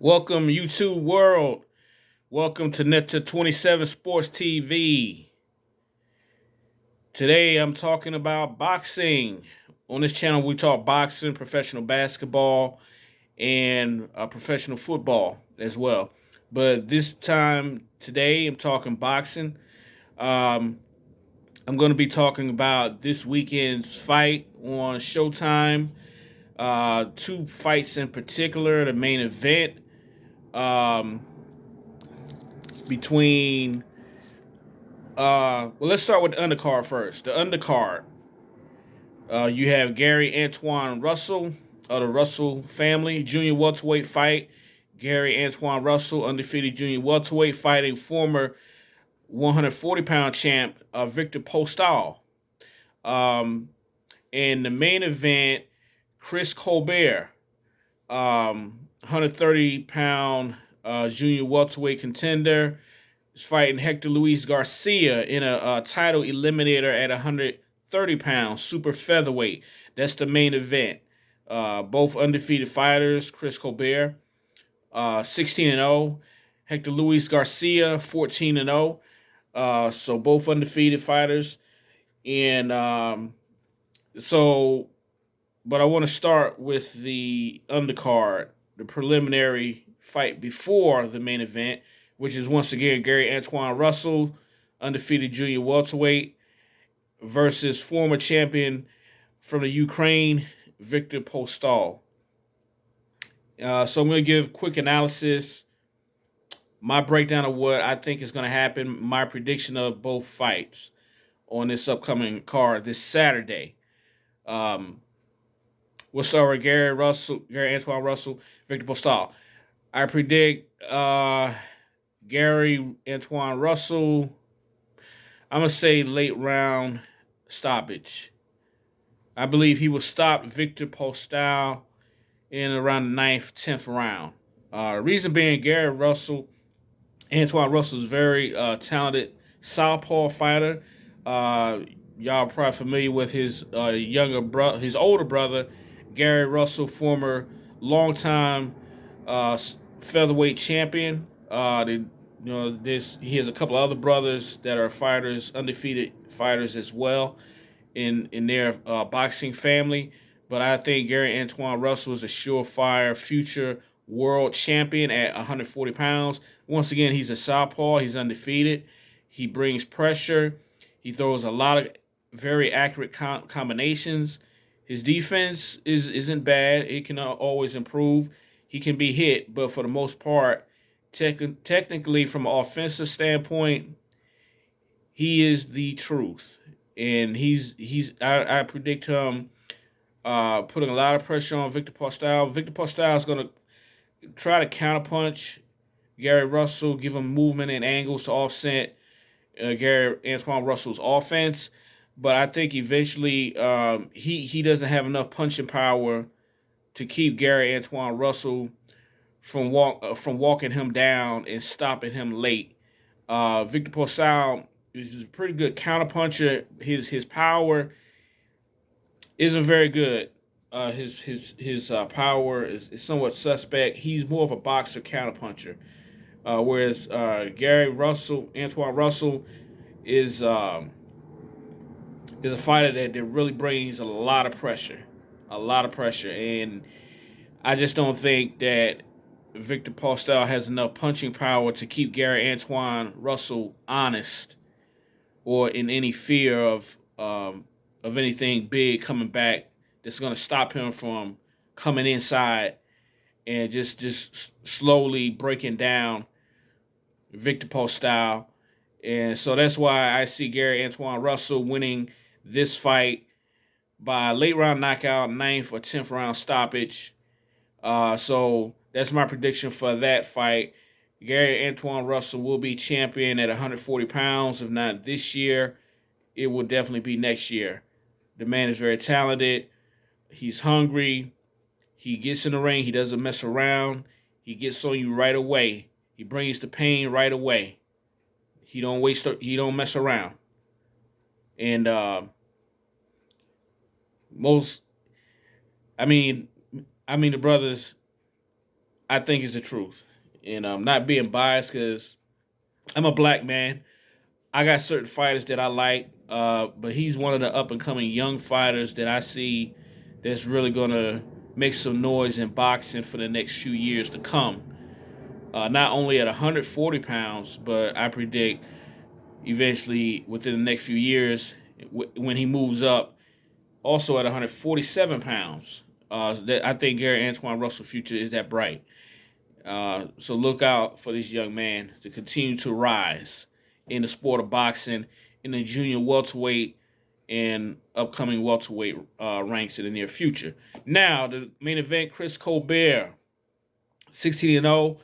Welcome, YouTube world. Welcome to Net 27 Sports TV. Today I'm talking about boxing. On this channel, we talk boxing, professional basketball, and professional football as well. But this time, today, I'm talking boxing. Um, I'm going to be talking about this weekend's fight on Showtime. Two fights in particular, the main event. Um, between let's start with the undercard first. The undercard, you have Gary Antoine Russell of the Russell family, junior welterweight fight. Gary Antoine Russell, undefeated junior welterweight, fighting former 140-pound champ Victor Postol. Um, in the main event, Chris Colbert, 130-pound junior welterweight contender, is fighting Hector Luis Garcia in a title eliminator at 130 pounds, super featherweight. That's the main event. Both undefeated fighters. Chris Colbert, 16-0. Hector Luis Garcia, 14-0. So both undefeated fighters. And but I want to start with the undercard, the preliminary fight before the main event, which is once again Gary Antoine Russell, undefeated junior welterweight, versus former champion from the Ukraine, Victor Postol. So I'm going to give quick analysis, my breakdown of what I think is going to happen, my prediction of both fights on this upcoming card this Saturday. We'll start with Gary Antoine Russell, Victor Postol. I predict Gary Antoine Russell, I'm going to say late round stoppage. I believe he will stop Victor Postol in around the 9th, 10th round. Reason being, Antoine Russell is very talented southpaw fighter. Y'all are probably familiar with his his older brother, Gary Russell, former longtime featherweight champion. He has a couple of other brothers that are fighters, undefeated fighters as well in their boxing family. But I think Gary Antoine Russell is a surefire future world champion at 140 pounds. Once again, he's a southpaw. He's undefeated. He brings pressure. He throws a lot of very accurate combinations. His defense isn't bad. It can always improve. He can be hit, but for the most part, technically from an offensive standpoint, he is the truth. And I predict him putting a lot of pressure on Victor Postol. Victor Postol is going to try to counterpunch Gary Russell, give him movement and angles to offset Gary Antoine Russell's offense. But I think eventually he doesn't have enough punching power to keep Gary Antoine Russell from walking him down and stopping him late. Victor Postol is a pretty good counterpuncher. His power isn't very good. His power is somewhat suspect. He's more of a boxer counterpuncher, whereas Antoine Russell, is a fighter that really brings a lot of pressure, and I just don't think that Victor Postol has enough punching power to keep Gary Antoine Russell honest or in any fear of anything big coming back that's going to stop him from coming inside and just slowly breaking down Victor Postol. And so that's why I see Gary Antoine Russell winning this fight by late round knockout, 9th or 10th round stoppage. So that's my prediction for that fight. Gary Antoine Russell will be champion at 140 pounds. If not this year, it will definitely be next year. The man is very talented. He's hungry. He gets in the ring. He doesn't mess around. He gets on you right away. He brings the pain right away. He don't mess around. And most, I mean the brothers I think is the truth. And I'm not being biased because I'm a black man. I got certain fighters that I like, but he's one of the up and coming young fighters that I see that's really gonna make some noise in boxing for the next few years to come. Not only at 140 pounds, but I predict eventually within the next few years when he moves up, also at 147 pounds. That I think Gary Antoine Russell's future is that bright. So look out for this young man to continue to rise in the sport of boxing in the junior welterweight and upcoming welterweight ranks in the near future. Now, the main event, Chris Colbert, 16-0,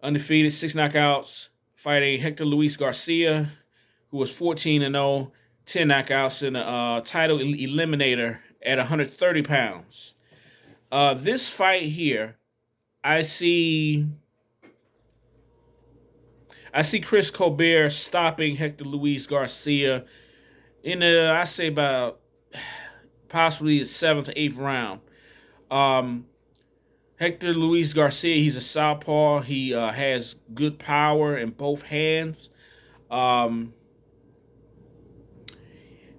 undefeated, 6 knockouts, fighting Hector Luis Garcia, who was 14-0, 10 knockouts in a title eliminator at 130 pounds. This fight here, I see Chris Colbert stopping Hector Luis Garcia in the, I say about possibly the 7th, 8th round. Um, Hector Luis Garcia, he's a southpaw. He has good power in both hands. Um,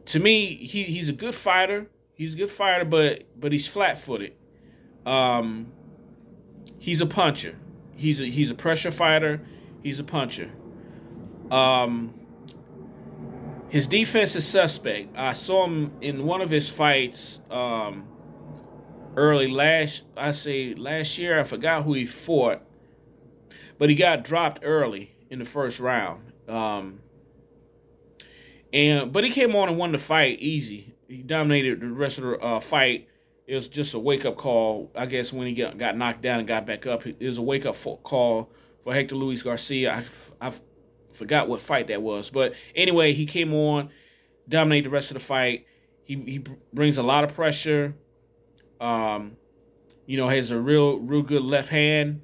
to me, he's a good fighter. He's a good fighter, but he's flat-footed. Um, he's a puncher. He's a pressure fighter. He's a puncher. Um, his defense is suspect. I saw him in one of his fights early last year. I forgot who he fought, but he got dropped early in the first round. But he came on and won the fight easy. He dominated the rest of the fight. It was just a wake up call, I guess, when he got knocked down and got back up. It was a wake up call for Hector Luis Garcia. I forgot what fight that was, but anyway, he came on, dominated the rest of the fight. He brings a lot of pressure. Has a real good left hand,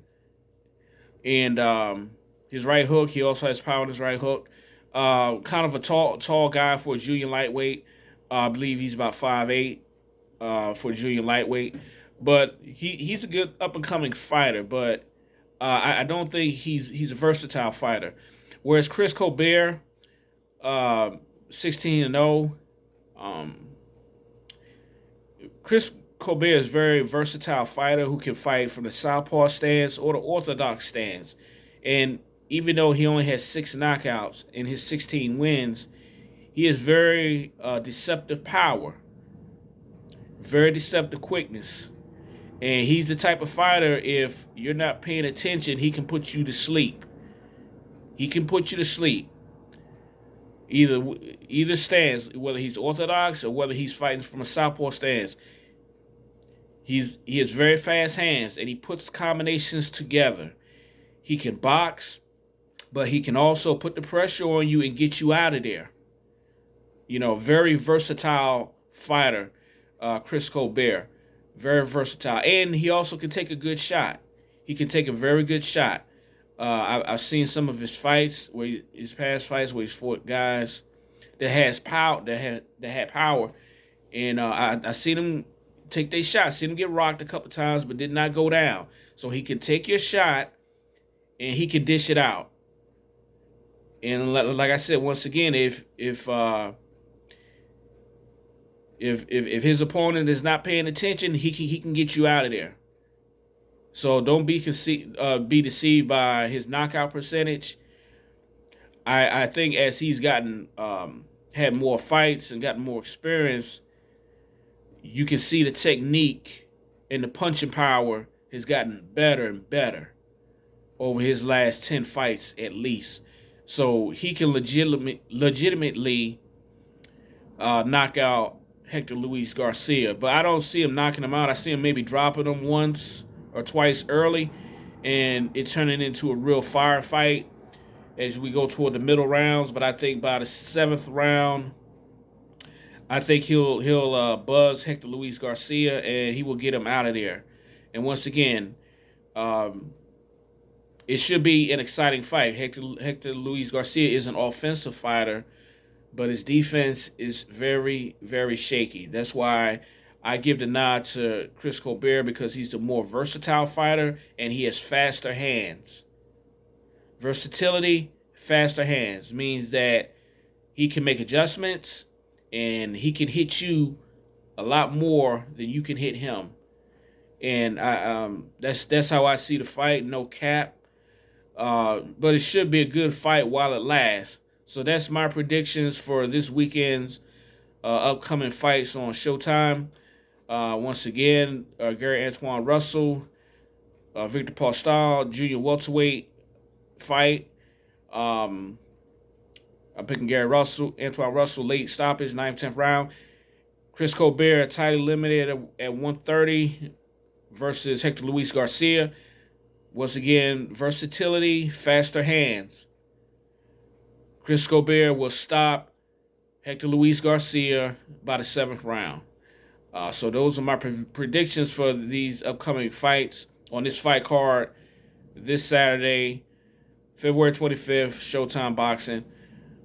and his right hook. He also has power in his right hook. Kind of a tall guy for a junior lightweight. I believe he's about 5'8" for junior lightweight. But he's a good up and coming fighter. But I don't think he's a versatile fighter. Whereas Chris Colbert, 16-0, Chris Colbert is a very versatile fighter who can fight from the southpaw stance or the orthodox stance. And even though he only has 6 knockouts in his 16 wins, he has very deceptive power, very deceptive quickness. And he's the type of fighter, if you're not paying attention, he can put you to sleep. He can put you to sleep. Either stance, whether he's orthodox or whether he's fighting from a southpaw stance. He has very fast hands, and he puts combinations together. He can box, but he can also put the pressure on you and get you out of there. Very versatile fighter, Chris Colbert. Very versatile. And he also can take a good shot. He can take a very good shot. I've seen some of his fights, his past fights, where he's fought guys that had power. And I seen him take their shots. Seen him get rocked a couple times, but did not go down. So he can take your shot, and he can dish it out. And like I said, once again, if his opponent is not paying attention, he can get you out of there. So don't be deceived by his knockout percentage. I think as he's gotten had more fights and gotten more experience, you can see the technique and the punching power has gotten better and better over his last 10 fights at least. So he can legitimately knock out Hector Luis Garcia. But I don't see him knocking him out. I see him maybe dropping him once or twice early, and it turning into a real firefight as we go toward the middle rounds. But I think by the 7th round, I think he'll buzz Hector Luis Garcia, and he will get him out of there. And once again, it should be an exciting fight. Hector Luis Garcia is an offensive fighter, but his defense is very, very shaky. That's why I give the nod to Chris Colbert because he's the more versatile fighter and he has faster hands. Versatility, faster hands means that he can make adjustments and he can hit you a lot more than you can hit him. And that's how I see the fight. No cap, but it should be a good fight while it lasts. So that's my predictions for this weekend's upcoming fights on Showtime. Once again, Gary Antoine Russell, Victor Postol, junior welterweight fight. Um, I'm picking Antoine Russell, late stoppage, 9th, 10th round. Chris Colbert, tightly limited at 130 versus Hector Luis Garcia. Once again, versatility, faster hands. Chris Colbert will stop Hector Luis Garcia by the 7th round. So those are my predictions for these upcoming fights on this fight card this Saturday, February 25th, Showtime Boxing.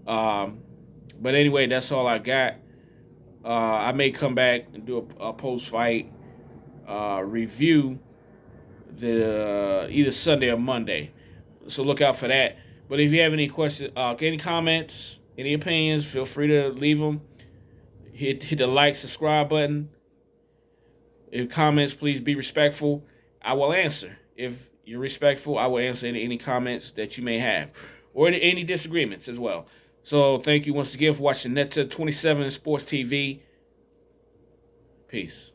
But anyway, that's all I got. I may come back and do a post-fight review either Sunday or Monday. So look out for that. But if you have any questions, any comments, any opinions, feel free to leave them. Hit the like, subscribe button. If comments, please be respectful. I will answer. If you're respectful, I will answer any comments that you may have. Or any disagreements as well. So thank you once again for watching Netta 27 Sports TV. Peace.